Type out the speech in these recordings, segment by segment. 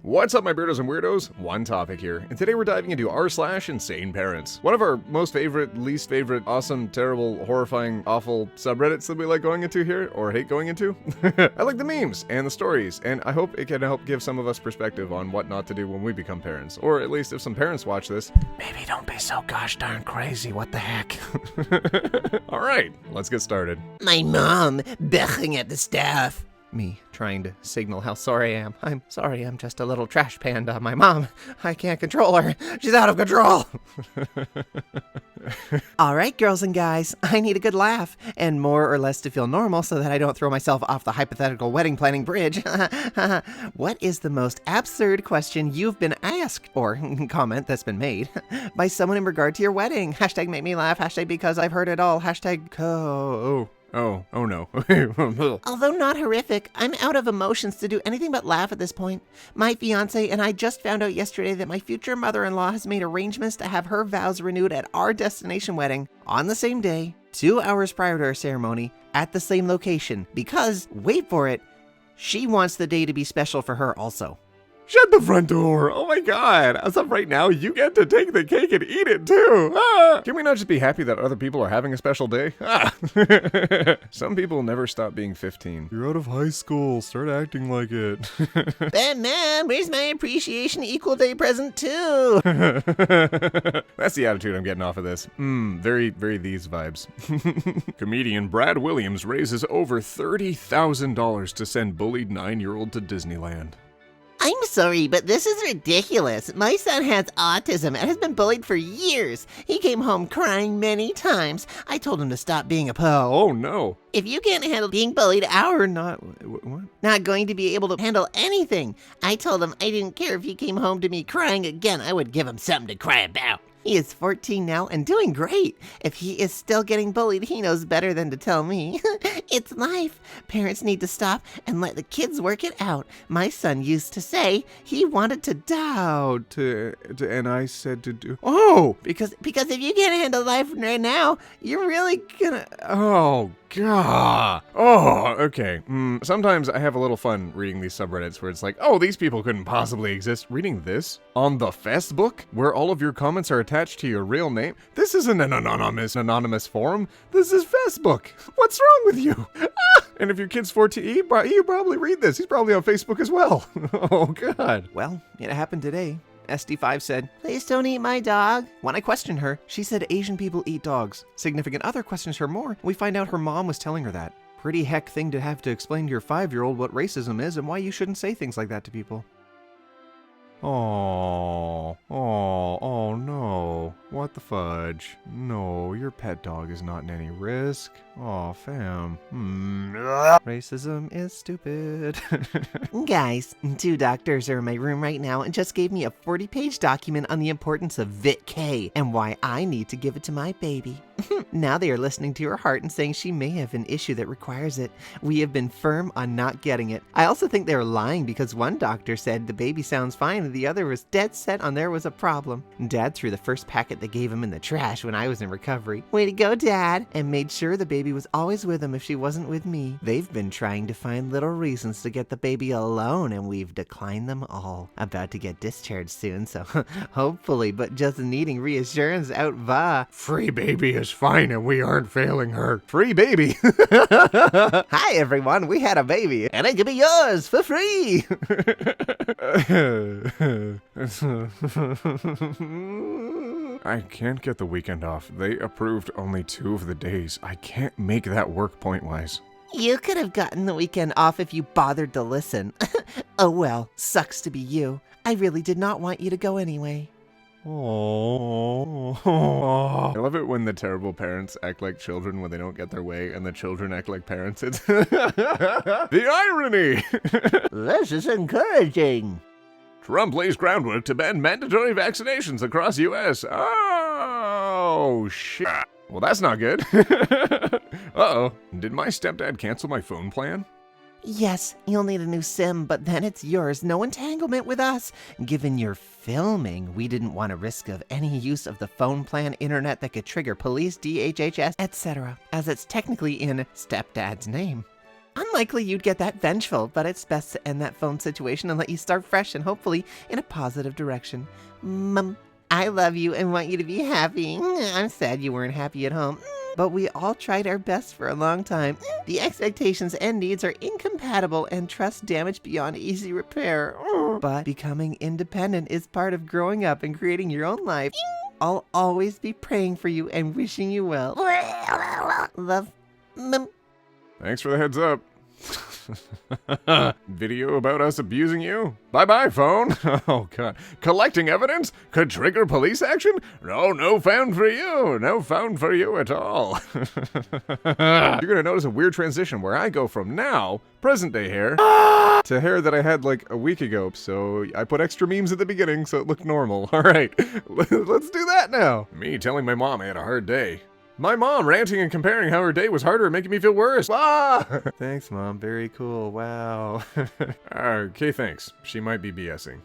What's up, my Beardos and Weirdos? OneTopic here, and today we're diving into r/InsaneParents. One of our most favorite, least favorite, awesome, terrible, horrifying, awful subreddits that we like going into here, or hate going into. I like the memes and the stories, and I hope it can help give some of us perspective on what not to do when we become parents. Or at least if some parents watch this, maybe don't be so gosh darn crazy, what the heck? Alright, let's get started. My mom bellowing at the staff. Me trying to signal how sorry I am. I'm sorry, I'm just a little trash panda. My mom, I can't control her. She's out of control. All right, girls and guys, I need a good laugh, and more or less to feel normal so that I don't throw myself off the hypothetical wedding planning bridge. What is the most absurd question you've been asked, or comment that's been made, by someone in regard to your wedding? Hashtag make me laugh, hashtag because I've heard it all, hashtag Oh no. Although not horrific, I'm out of emotions to do anything but laugh at this point. My fiance and I just found out yesterday that my future mother-in-law has made arrangements to have her vows renewed at our destination wedding on the same day, 2 hours prior to our ceremony, at the same location, because, wait for it, she wants the day to be special for her also. Shut the front door! Oh my god! As of right now, you get to take the cake and eat it too! Ah! Can we not just be happy that other people are having a special day? Ah! Some people never stop being 15. You're out of high school, start acting like it. Batman, where's my appreciation equal day present too? That's the attitude I'm getting off of this. Very these vibes. Comedian Brad Williams raises over $30,000 to send bullied 9-year-old to Disneyland. I'm sorry, but this is ridiculous. My son has autism and has been bullied for years. He came home crying many times. I told him to stop being a po. Oh no. If you can't handle being bullied, We're not going to be able to handle anything. I told him I didn't care if he came home to me crying again. I would give him something to cry about. He is 14 now and doing great. If he is still getting bullied, he knows better than to tell me. It's life. Parents need to stop and let the kids work it out. My son used to say he wanted to die. And I said to do. Oh! Because if you can't handle life right now, you're really gonna. Oh, God. Oh, okay. Sometimes I have a little fun reading these subreddits where it's like, oh, these people couldn't possibly exist. Reading this on the Facebook, where all of your comments are attached to your real name. This isn't an anonymous forum. This is Facebook. What's wrong with you? Ah! And if your kid's 14, you probably read this. He's probably on Facebook as well. Oh, God. Well, it happened today. SD5 said, "Please don't eat my dog." When I questioned her, she said Asian people eat dogs. Significant other questions her more. We find out her mom was telling her that. Pretty heck thing to have to explain to your 5-year-old what racism is and why you shouldn't say things like that to people. Oh no. What the fudge? No, your pet dog is not in any risk. Oh, fam. Racism is stupid. Guys, 2 doctors are in my room right now and just gave me a 40-page document on the importance of Vit K and why I need to give it to my baby. Now they are listening to her heart and saying she may have an issue that requires it. We have been firm on not getting it. I also think they were lying because one doctor said the baby sounds fine and the other was dead set on there was a problem. Dad threw the first packet they gave him in the trash when I was in recovery. Way to go, Dad! And made sure the baby was always with him if she wasn't with me. They've been trying to find little reasons to get the baby alone and we've declined them all. About to get discharged soon, so hopefully, but just needing reassurance out va. Free baby is fine and we aren't failing her. Free baby. Hi everyone, we had a baby and it could be yours for free. I can't get the weekend off. They approved only 2 of the days. I can't make that work point-wise. You could have gotten the weekend off if you bothered to listen. Oh well, sucks to be you. I really did not want you to go anyway. Oh. I love it when the terrible parents act like children when they don't get their way, and the children act like parents. It's the irony! This is encouraging. Trump lays groundwork to ban mandatory vaccinations across U.S. Oh, shit. Well, that's not good. Uh-oh. Did my stepdad cancel my phone plan? Yes, you'll need a new SIM, but then it's yours. No entanglement with us. Given your filming, we didn't want a risk of any use of the phone plan internet that could trigger police, DHHS, etc., as it's technically in stepdad's name. Unlikely you'd get that vengeful, but it's best to end that phone situation and let you start fresh and hopefully in a positive direction. Mom, I love you and want you to be happy. I'm sad you weren't happy at home. But we all tried our best for a long time. The expectations and needs are incompatible and trust damaged beyond easy repair. But becoming independent is part of growing up and creating your own life. I'll always be praying for you and wishing you well. Love, Mom. Thanks for the heads up. Video about us abusing you? Bye-bye, phone. Oh, God. Collecting evidence? Could trigger police action? No found for you. No found for you at all. You're going to notice a weird transition where I go from now, present day hair, to hair that I had like a week ago. So I put extra memes at the beginning so it looked normal. All right, let's do that now. Me telling my mom I had a hard day. My mom ranting and comparing how her day was harder and making me feel worse. Ah! Thanks, Mom. Very cool. Wow. Okay, thanks. She might be BSing.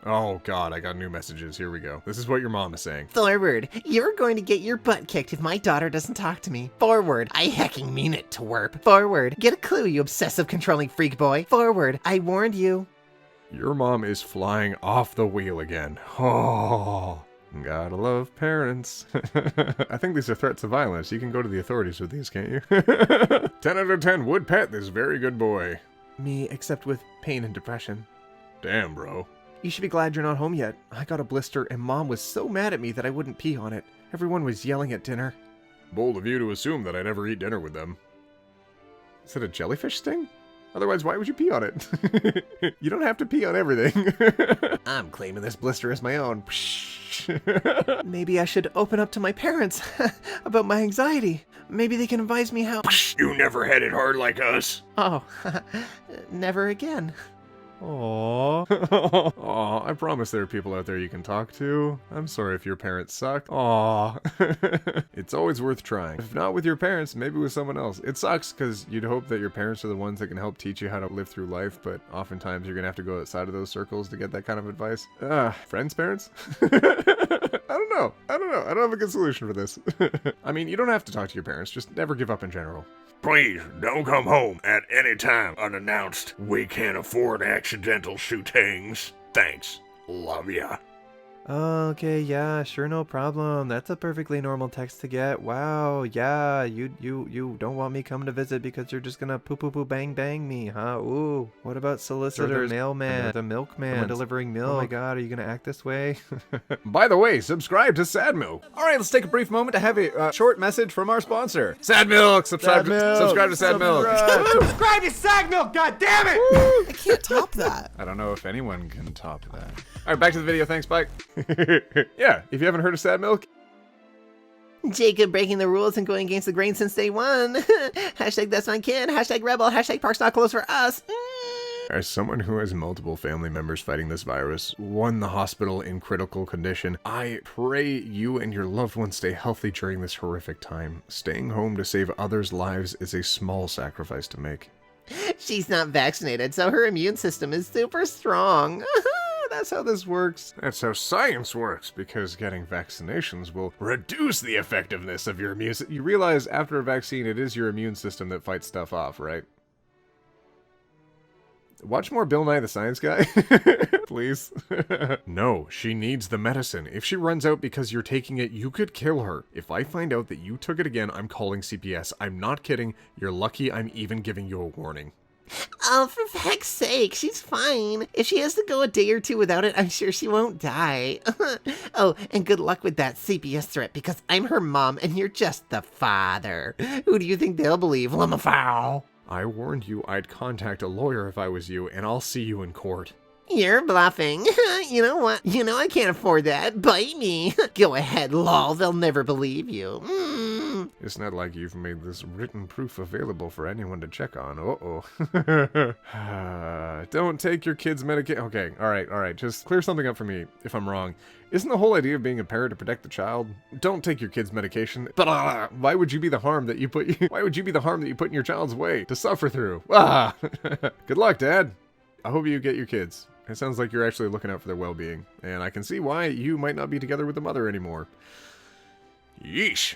Oh, God, I got new messages. Here we go. This is what your mom is saying. Forward, you're going to get your butt kicked if my daughter doesn't talk to me. Forward, I hecking mean it, twerp. Forward, get a clue, you obsessive controlling freak boy. Forward, I warned you. Your mom is flying off the wheel again. Oh. Gotta love parents. I think these are threats of violence. You can go to the authorities with these, can't you? 10 out of 10 would pet this very good boy. Me, except with pain and depression. Damn, bro. You should be glad you're not home yet. I got a blister and Mom was so mad at me that I wouldn't pee on it. Everyone was yelling at dinner. Bold of you to assume that I never eat dinner with them. Is it a jellyfish sting? Otherwise, why would you pee on it? You don't have to pee on everything. I'm claiming this blister as my own. Maybe I should open up to my parents about my anxiety. Maybe they can advise me how... You never had it hard like us. Oh, never again. Aww. Aw, I promise there are people out there you can talk to. I'm sorry if your parents suck. Aw. It's always worth trying. If not with your parents, maybe with someone else. It sucks because you'd hope that your parents are the ones that can help teach you how to live through life, but oftentimes you're gonna have to go outside of those circles to get that kind of advice. Friends' parents? I don't know. I don't have a good solution for this. I mean, you don't have to talk to your parents. Just never give up in general. Please, don't come home at any time unannounced. We can't afford accidental shootings. Thanks. Love ya. Okay, yeah, sure, no problem. That's a perfectly normal text to get. Wow, yeah, you don't want me coming to visit because you're just gonna poo bang bang me, huh? Ooh, what about solicitor, mailman, the milkman delivering milk? Oh my God, are you gonna act this way? By the way, subscribe to Sad Milk. All right, let's take a brief moment to have a short message from our sponsor. Sad Milk, subscribe to Sad Milk. Subscribe to Sad Milk, God damn it! I can't top that. I don't know if anyone can top that. All right, back to the video. Thanks, bye. Yeah, if you haven't heard of Sad Milk, Jacob breaking the rules and going against the grain since day one. Hashtag that's my kid. Hashtag rebel. Hashtag park's not closed for us. as someone who has multiple family members fighting this virus, one in the hospital in critical condition, I pray you and your loved ones stay healthy during this horrific time. Staying home to save others' lives is a small sacrifice to make. She's not vaccinated, so her immune system is super strong. That's how this works. That's how science works, because getting vaccinations will reduce the effectiveness of your immune system. You realize after a vaccine, it is your immune system that fights stuff off, right? Watch more Bill Nye the Science Guy, please. No, she needs the medicine. If she runs out because you're taking it, you could kill her. If I find out that you took it again, I'm calling CPS. I'm not kidding. You're lucky I'm even giving you a warning. Oh, for heck's sake, she's fine. If she has to go a day or two without it, I'm sure she won't die. Oh, and good luck with that CPS threat, because I'm her mom and you're just the father. Who do you think they'll believe, Lamafowl? I warned you I'd contact a lawyer if I was you, and I'll see you in court. You're bluffing. You know what? You know I can't afford that. Bite me. Go ahead, lol. They'll never believe you. It's not like you've made this written proof available for anyone to check on. Uh-oh. Don't take your kid's medication. Okay, all right. Just clear something up for me if I'm wrong. Isn't the whole idea of being a parent to protect the child? Don't take your kid's medication. But why would you be the harm that you put? Why would you be the harm that you put in your child's way to suffer through? Good luck, Dad. I hope you get your kids. It sounds like you're actually looking out for their well-being, and I can see why you might not be together with the mother anymore. Yeesh.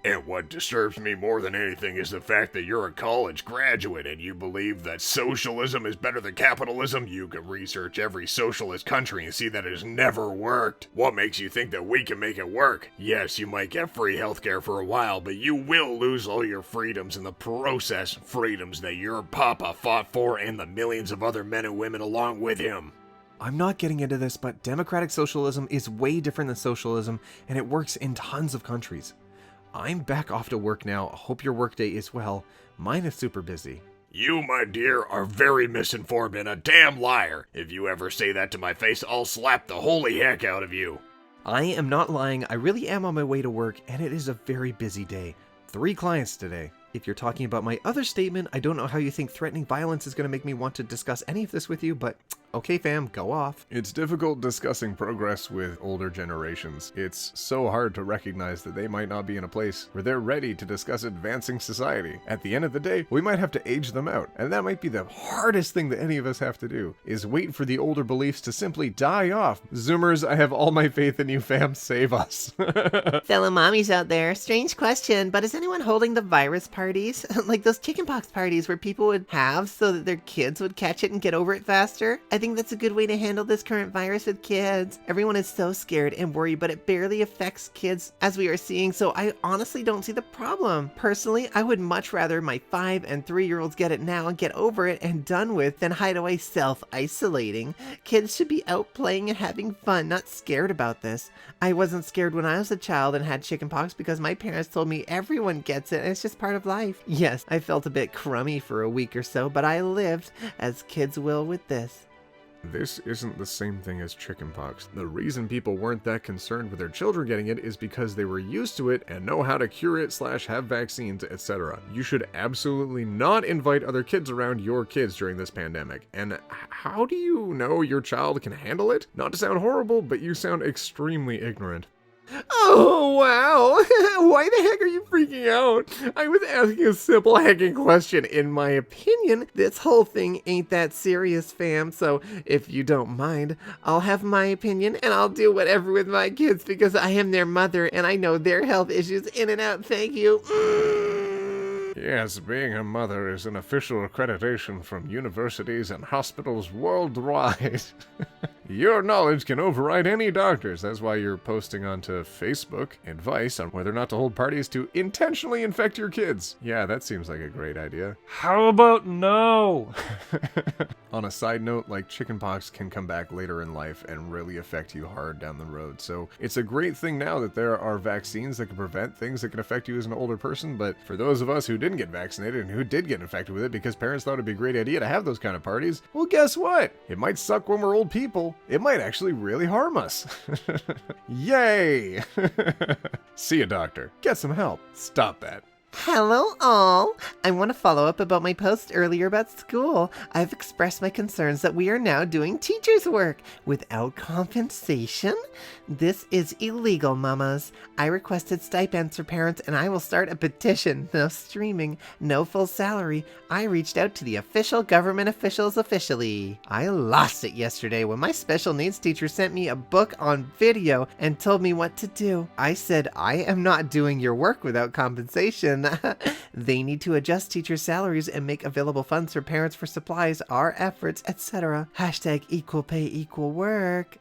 And what disturbs me more than anything is the fact that you're a college graduate and you believe that socialism is better than capitalism. You can research every socialist country and see that it has never worked. What makes you think that we can make it work? Yes, you might get free healthcare for a while, but you will lose all your freedoms in the process. Freedoms that your papa fought for and the millions of other men and women along with him. I'm not getting into this, but democratic socialism is way different than socialism, and it works in tons of countries. I'm back off to work now. Hope your workday is well. Mine is super busy. You, my dear, are very misinformed and a damn liar. If you ever say that to my face, I'll slap the holy heck out of you. I am not lying. I really am on my way to work, and it is a very busy day. 3 clients today. If you're talking about my other statement, I don't know how you think threatening violence is going to make me want to discuss any of this with you, but okay, fam, go off. It's difficult discussing progress with older generations. It's so hard to recognize that they might not be in a place where they're ready to discuss advancing society. At the end of the day, we might have to age them out, and that might be the hardest thing that any of us have to do, is wait for the older beliefs to simply die off. Zoomers, I have all my faith in you, fam. Save us. Fellow mommies out there, strange question, but is anyone holding the virus parties? Like those chickenpox parties where people would have so that their kids would catch it and get over it faster? I think that's a good way to handle this current virus with kids. Everyone is so scared and worried, but it barely affects kids as we are seeing, so I honestly don't see the problem. Personally, I would much rather my 5 and 3-year-olds get it now and get over it and done with than hide away self-isolating. Kids should be out playing and having fun, not scared about this. I wasn't scared when I was a child and had chickenpox because my parents told me everyone gets it and it's just part of life. Yes, I felt a bit crummy for a week or so, but I lived, as kids will with this. This isn't the same thing as chickenpox. The reason people weren't that concerned with their children getting it is because they were used to it and know how to cure it / have vaccines, etc. You should absolutely not invite other kids around your kids during this pandemic. And how do you know your child can handle it? Not to sound horrible, but you sound extremely ignorant. Oh, wow. Why the heck are you freaking out? I was asking a simple heckin' question. In my opinion, this whole thing ain't that serious, fam. So if you don't mind, I'll have my opinion and I'll do whatever with my kids because I am their mother and I know their health issues in and out. Thank you. Yes, being a mother is an official accreditation from universities and hospitals worldwide. Your knowledge can override any doctor's. That's why you're posting onto Facebook advice on whether or not to hold parties to intentionally infect your kids. Yeah, that seems like a great idea. How about no? On a side note, like chickenpox can come back later in life and really affect you hard down the road. So it's a great thing now that there are vaccines that can prevent things that can affect you as an older person. But for those of us who didn't get vaccinated and who did get infected with it because parents thought it'd be a great idea to have those kind of parties, well, guess what? It might suck when we're old people. It might actually really harm us. Yay! See a doctor. Get some help. Stop that. Hello all! I want to follow up about my post earlier about school. I've expressed my concerns that we are now doing teachers' work without compensation. This is illegal, mamas. I requested stipends for parents and I will start a petition. No streaming, no full salary. I reached out to the official government officials officially. I lost it yesterday when my special needs teacher sent me a book on video and told me what to do. I said, I am not doing your work without compensation. They need to adjust teacher salaries and make available funds for parents for supplies, our efforts, etc. # equal pay, equal work.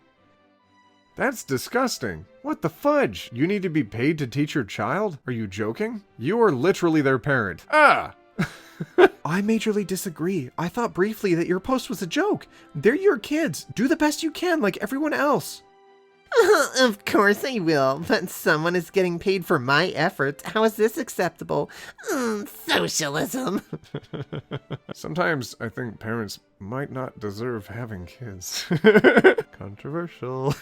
That's disgusting. What the fudge? You need to be paid to teach your child? Are you joking? You are literally their parent. Ah! I majorly disagree. I thought briefly that your post was a joke. They're your kids. Do the best you can like everyone else. Of course I will, but someone is getting paid for my efforts. How is this acceptable? Socialism. Sometimes I think parents might not deserve having kids. Controversial.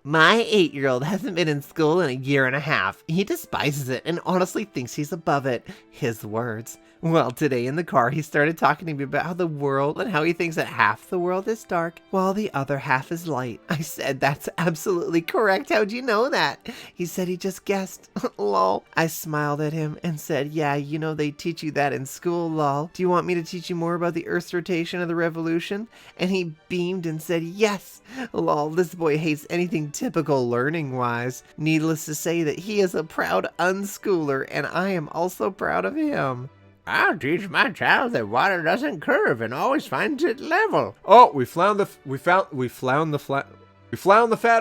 My 8-year-old hasn't been in school in a year and a half. He despises it and honestly thinks he's above it. His words. Well, today in the car, he started talking to me about how the world and how he thinks that half the world is dark while the other half is light. I said, that's absolutely correct. How'd you know that? He said he just guessed. Lol. I smiled at him and said, yeah, you know they teach you that in school, lol. Do you want me to teach you more about the Earth's rotation and the revolution? And he beamed and said, yes. Lol, this boy hates anything typical learning-wise. Needless to say that he is a proud unschooler, and I am also proud of him. I'll teach my child that water doesn't curve and always finds it level. Oh, we found the fat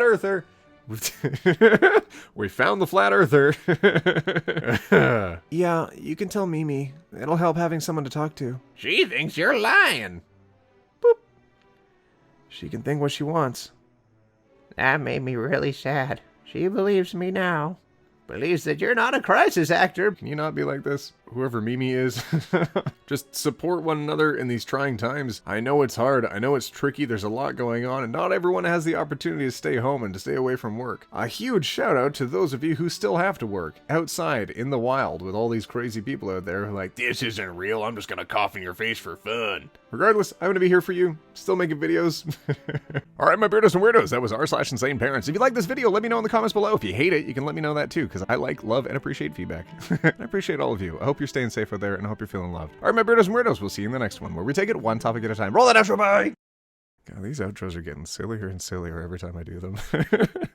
earther. We found the flat earther. Yeah, you can tell Mimi. It'll help having someone to talk to. She thinks you're lying. She can think what she wants. That made me really sad. She believes me now. Believes that you're not a crisis actor. Can you not be like this? Whoever Mimi is. Just support one another in these trying times. I know it's hard. I know it's tricky. There's a lot going on, and not everyone has the opportunity to stay home and to stay away from work. A huge shout out to those of you who still have to work outside in the wild with all these crazy people out there who are like, This isn't real. I'm just gonna cough in your face for fun. regardless, I'm gonna be here for you, still making videos. Alright, my Beardos and Weirdos, that was r/InsaneParents. If you like this video, let me know in the comments below. If you hate it, you can let me know that too, because I like, love, and appreciate feedback. I appreciate all of you. I hope you're staying safe out there, and I hope you're feeling loved. Alright, my Beardos and Weirdos, we'll see you in the next one, where we take it one topic at a time. Roll that outro, bye! God, these outros are getting sillier and sillier every time I do them.